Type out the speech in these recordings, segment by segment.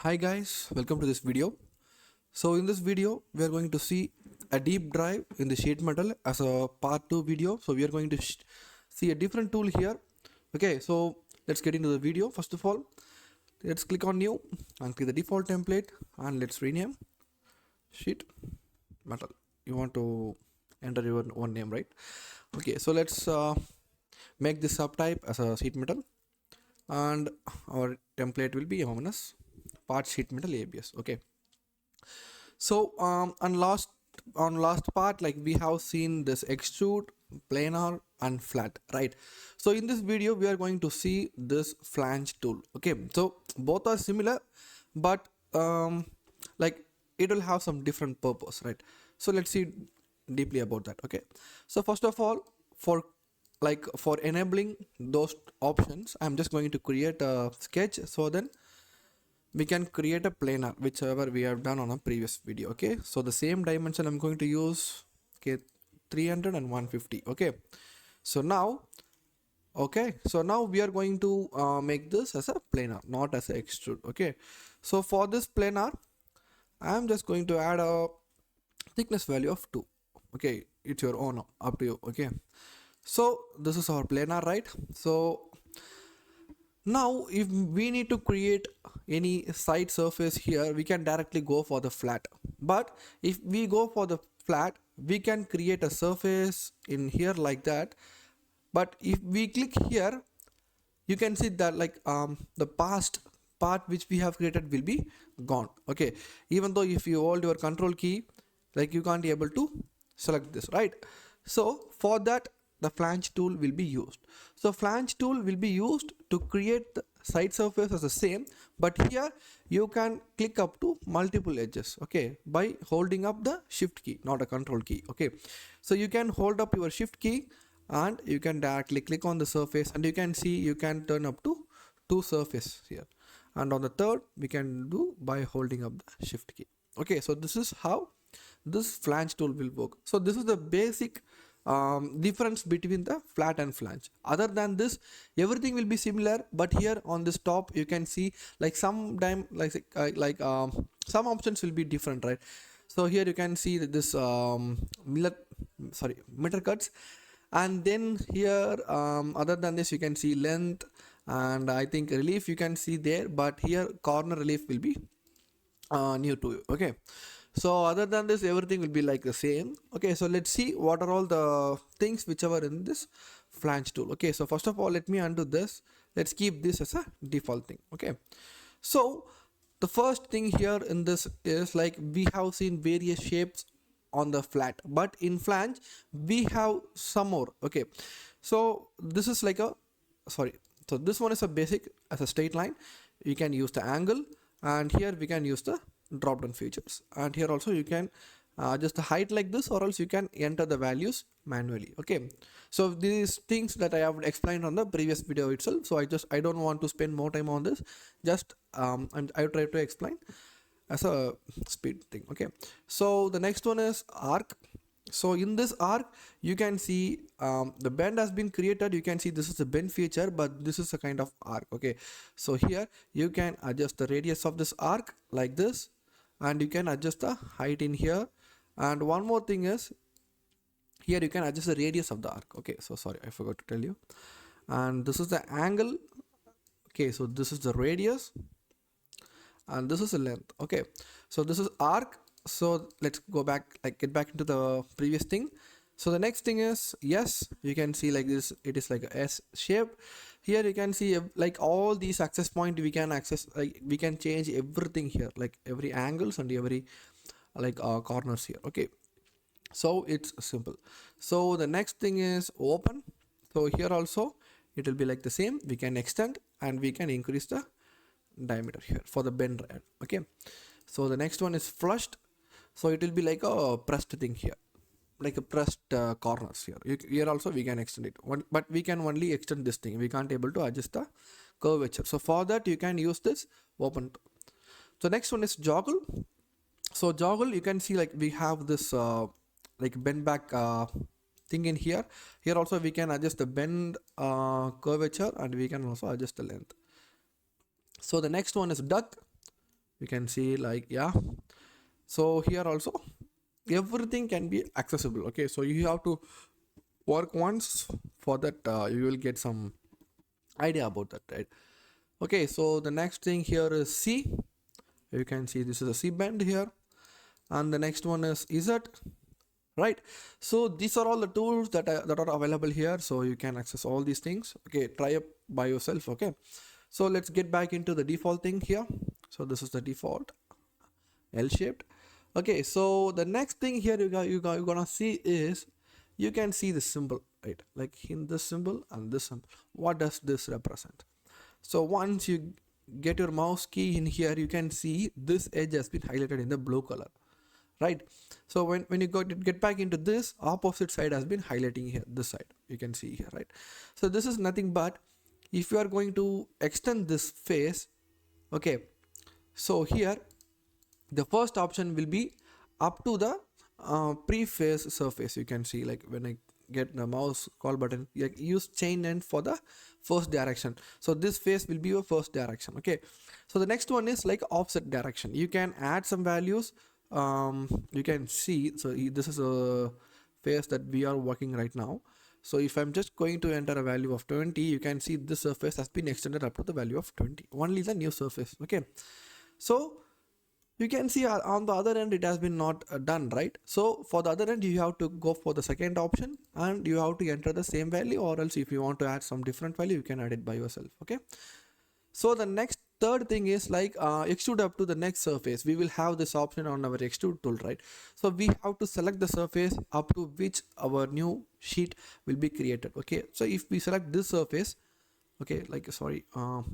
Hi guys, welcome to this video. So in this video, we are going to see a deep dive in the sheet metal as a part 2 video. So we are going to see a different tool here. Okay, so let's get into the video. First of all, let's click on new and click the default template and let's rename sheet metal. You want to enter your own name, right? Okay, so let's make this subtype as a sheet metal and our template will be MMS part sheet metal ABS. Okay, so on last part, like we have seen this extrude, planar and flat, right? So in this video we are going to see this flange tool. Okay, so both are similar, but like it will have some different purpose, right? So let's see deeply about that. Okay, so first of all, for enabling those options, I'm just going to create a sketch, so then we can create a planar whichever we have done on a previous video. Okay, so the same dimension I'm going to use, okay, 300 and 150. Okay, so now we are going to make this as a planar, not as a extrude. Okay, so for this planar I'm just going to add a thickness value of 2. Okay, it's your own, up to you. Okay, so this is our planar, right? So now if we need to create any side surface here, we can directly go for the flat. But if we go for the flat, we can create a surface in here like that. But if we click here, you can see that like the past part which we have created will be gone. Okay, even though if you hold your control key, like you can't be able to select this, right? So for that, the flange tool will be used. So flange tool will be used to create the side surface as the same, but here you can click up to multiple edges, okay, by holding up the shift key, not a control key. Okay, so you can hold up your shift key and you can directly click on the surface, and you can see you can turn up to 2 surfaces here, and on the third we can do by holding up the shift key. Okay, so this is how this flange tool will work. So this is the basic difference between the flat and flange. Other than this, everything will be similar, but here on this top you can see like some options will be different, right? So here you can see that this meter cuts, and then here other than this you can see length, and I think relief you can see there, but here corner relief will be new to you. Okay, so other than this, everything will be like the same. Okay, so let's see what are all the things which are in this flange tool. Okay, so first of all, let me undo this. Let's keep this as a default thing. Okay, so the first thing here in this is like we have seen various shapes on the flat, but in flange we have some more. Okay, so this is like a so this one is a basic as a straight line. You can use the angle, and here we can use the drop down features, and here also you can adjust the height like this, or else you can enter the values manually. Okay, so these things that I have explained on the previous video itself, so I don't want to spend more time on this, just and I try to explain as a speed thing. Okay, so the next one is arc. So in this arc you can see the bend has been created. You can see this is a bend feature, but this is a kind of arc. Okay, so here you can adjust the radius of this arc like this, and you can adjust the height in here. And one more thing is here you can adjust the radius of the arc. Okay, so sorry, I forgot to tell you. And this is the angle. Okay, so this is the radius and this is the length. Okay, so this is arc. So let's go back, like get back into the previous thing. So the next thing is, yes, you can see like this, it is like a S shape. Here you can see like all these access point we can access, like we can change everything here, like every angles and every like corners here. Okay, so it's simple. So the next thing is open. So here also it will be like the same. We can extend and we can increase the diameter here for the bend. Okay, so the next one is flushed. So it will be like a pressed thing here, like a pressed corners here. Here also we can extend it, but we can only extend this thing. We can't able to adjust the curvature. So for that you can use this open. So next one is joggle. So joggle, you can see like we have this like bend back thing in here. Here also we can adjust the bend curvature, and we can also adjust the length. So the next one is duck. You can see like, yeah. So here also everything can be accessible. Okay, so you have to work once. For that you will get some idea about that, right? Okay, so the next thing here is C. You can see this is a C band here, and the next one is Z, right? So these are all the tools that are available here, so you can access all these things. Okay, try up by yourself. Okay, so let's get back into the default thing here. So this is the default L shaped. Okay, so the next thing here you're gonna see is, you can see the symbol, right? Like in this symbol and this symbol, what does this represent? So once you get your mouse key in here, you can see this edge has been highlighted in the blue color, right? So when you get back into this, opposite side has been highlighting here, this side you can see here, right? So this is nothing but, if you are going to extend this face, okay, so here the first option will be up to the pre-face surface. You can see like when I get the mouse call button, use chain end for the first direction. So this face will be your first direction. Okay, so the next one is like offset direction. You can add some values. You can see, so this is a face that we are working right now. So if I'm just going to enter a value of 20, you can see this surface has been extended up to the value of 20, only the new surface. Okay, so you can see on the other end it has been not done, right? So for the other end you have to go for the second option and you have to enter the same value, or else if you want to add some different value, you can add it by yourself. Okay, so the next third thing is like extrude up to the next surface. We will have this option on our extrude tool, right? So we have to select the surface up to which our new sheet will be created. Okay, so if we select this surface, okay, like sorry,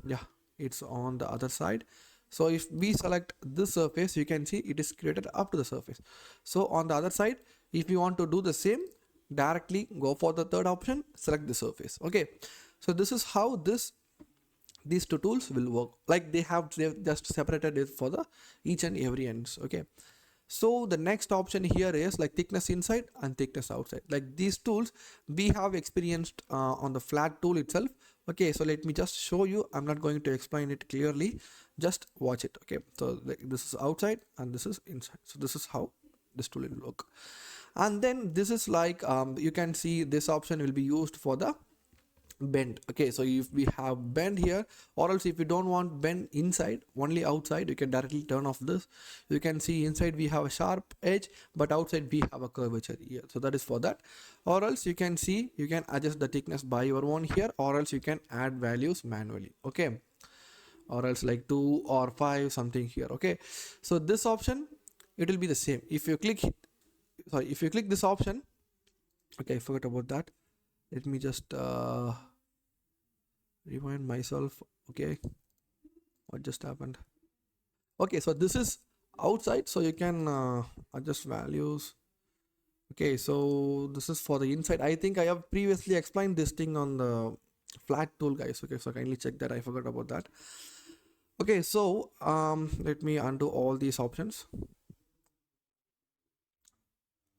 yeah, it's on the other side. So if we select this surface, you can see it is created up to the surface. So on the other side, if you want to do the same, directly go for the third option, select the surface. Okay, so this is how these two tools will work. Like they've just separated it for the each and every ends. Okay, so the next option here is like thickness inside and thickness outside. Like these tools we have experienced on the flat tool itself. Okay, so let me just show you. I'm not going to explain it clearly, just watch it. Okay, so like this is outside and this is inside. So this is how this tool will look. And then this is like you can see this option will be used for the bend. Okay, so if we have bend here, or else if you don't want bend inside, only outside, you can directly turn off this. You can see inside we have a sharp edge, but outside we have a curvature here. So that is for that. Or else you can see, you can adjust the thickness by your own here, or else you can add values manually. Okay, or else like 2 or 5 something here. Okay, so this option, it will be the same. If you click this option, okay, I forgot about that. Let me just remind myself. Okay, what just happened? Okay, so this is outside, so you can adjust values. Okay, so this is for the inside. I think I have previously explained this thing on the flat tool, guys. Okay, so kindly check that. I forgot about that. Okay, so let me undo all these options.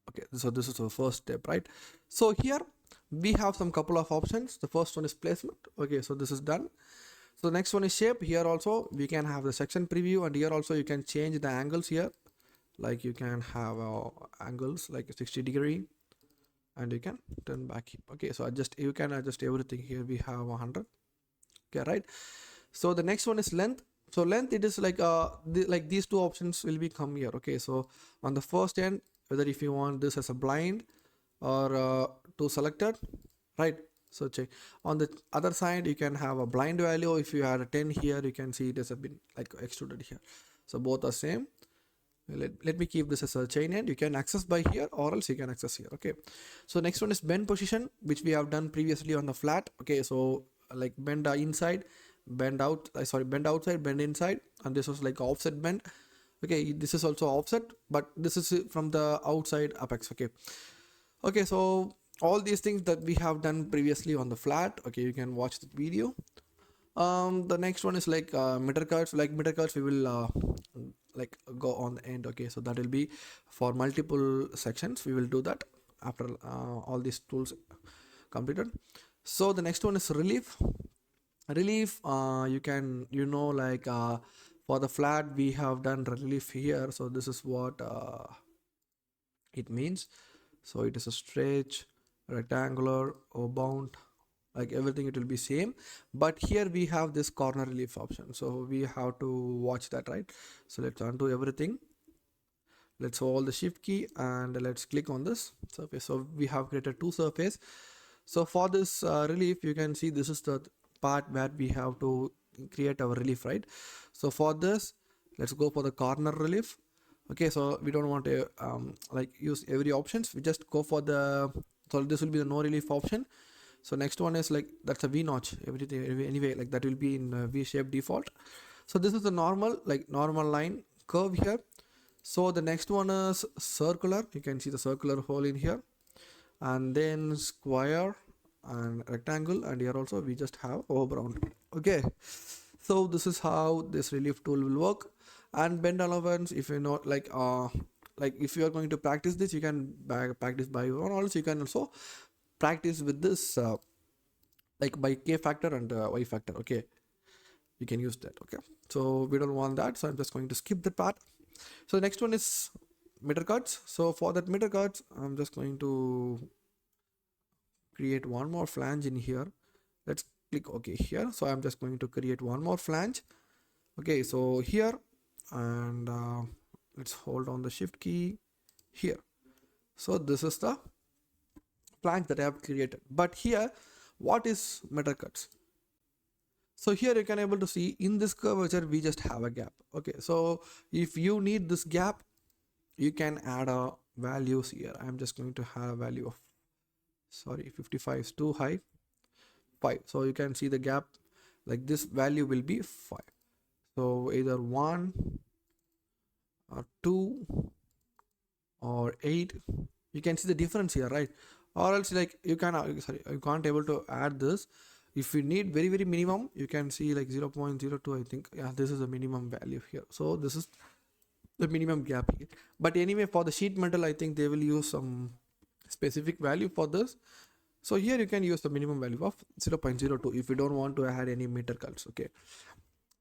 Okay, so this is the first step, right? So here we have some couple of options. The first one is placement. Okay, so this is done. So the next one is shape. Here also we can have the section preview, and here also you can change the angles here. Like you can have angles like 60 degree, and you can turn back. Okay, so you can adjust everything here. We have 100. Okay, right? So the next one is length. So length, it is like like these two options will be come here. Okay, so on the first end, whether if you want this as a blind or to selected, right? So check on the other side, you can have a blind value. If you had a 10 here, you can see it has been like extruded here. So both are same. Let me keep this as a chain end. You can access by here, or else you can access here. Okay, so next one is bend position, which we have done previously on the flat. Okay, so like bend inside, bend out, bend outside, bend inside, and this was like offset bend. Okay, this is also offset, but this is from the outside apex. Okay, so all these things that we have done previously on the flat. Okay, you can watch the video. The next one is like meter cuts. Like meter cuts, we will like go on the end. Okay, so that will be for multiple sections. We will do that after all these tools completed. So the next one is relief. You can like For the flat, we have done relief here. So this is what it means. So it is a stretch, rectangular, or bound, like everything it will be same, but here we have this corner relief option, so we have to watch that, right? So let's undo everything, let's hold the shift key and let's click on this surface. So we have created two surface. So for this relief, you can see this is the part where we have to create our relief, right? So for this, let's go for the corner relief. Okay, so we don't want to like use every options, we just go for the, so this will be the no relief option. So next one is like, that's a V notch, everything anyway, like that will be in V shape default. So this is the normal, like normal line curve here. So the next one is circular, you can see the circular hole in here, and then square and rectangle, and here also we just have overbound. Okay, so this is how this relief tool will work. And bend allowance, if you know, like if you are going to practice this, you can practice by your own. Also you can also practice with this like by k factor and y factor. Okay, you can use that. Okay, so we don't want that, so I'm just going to skip that part. So the next one is meter cuts. So for that meter cuts, I'm just going to create one more flange in here. Let's click OK here. So I'm just going to create one more flange. Okay, so here, and let's hold on the shift key here. So this is the flange that I have created. But here, what is meter cuts? So here you can able to see in this curvature we just have a gap. Okay, so if you need this gap, you can add a values here. I'm just going to have a value of, sorry, 55 is too high, 5. So you can see the gap, like this value will be 5. So either 1 or 2 or 8, you can see the difference here, right? Or else like you can you can't able to add this. If you need very minimum, you can see like 0.02, I think. Yeah, this is the minimum value here. So this is the minimum gap here. But anyway, for the sheet metal, I think they will use some specific value for this. So here you can use the minimum value of 0.02 if you don't want to add any meter cuts. Okay,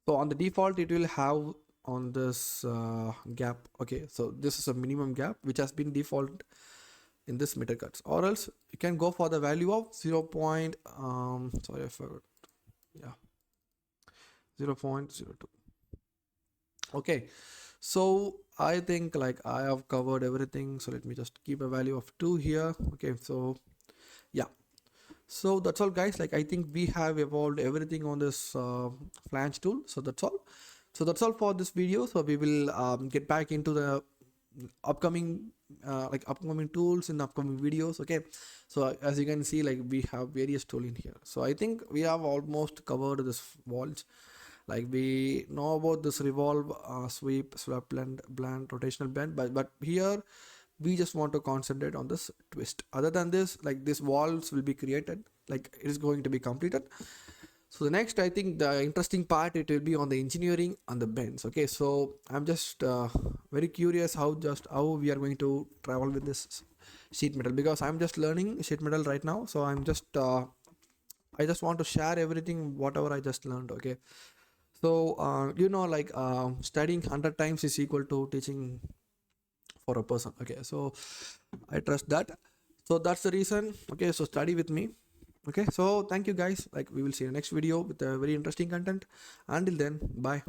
so on the default it will have on this gap. Okay, so this is a minimum gap which has been default in this meter cuts, or else you can go for the value of 0. Sorry, I forgot. Yeah, 0.02. Okay, so I think like I have covered everything, so let me just keep a value of 2 here. Okay, so yeah, so that's all guys. Like I think we have evolved everything on this flange tool. So that's all for this video. So we will get back into the upcoming upcoming tools in the upcoming videos. Okay, so as you can see, like we have various tools in here. So I think we have almost covered this walls. Like we know about this revolve, sweep, swap, blend, rotational bend, but here we just want to concentrate on this twist. Other than this, like this walls will be created, like it is going to be completed. So the next, I think the interesting part, it will be on the engineering and the bends. Okay, so I'm just very curious how we are going to travel with this sheet metal, because I'm just learning sheet metal right now. So I'm just I just want to share everything whatever I just learned. Okay, so you know, like studying 100 times is equal to teaching for a person. Okay, so I trust that. So that's the reason. Okay, so study with me. Okay, so thank you guys. Like we will see you next video with a very interesting content. Until then, bye.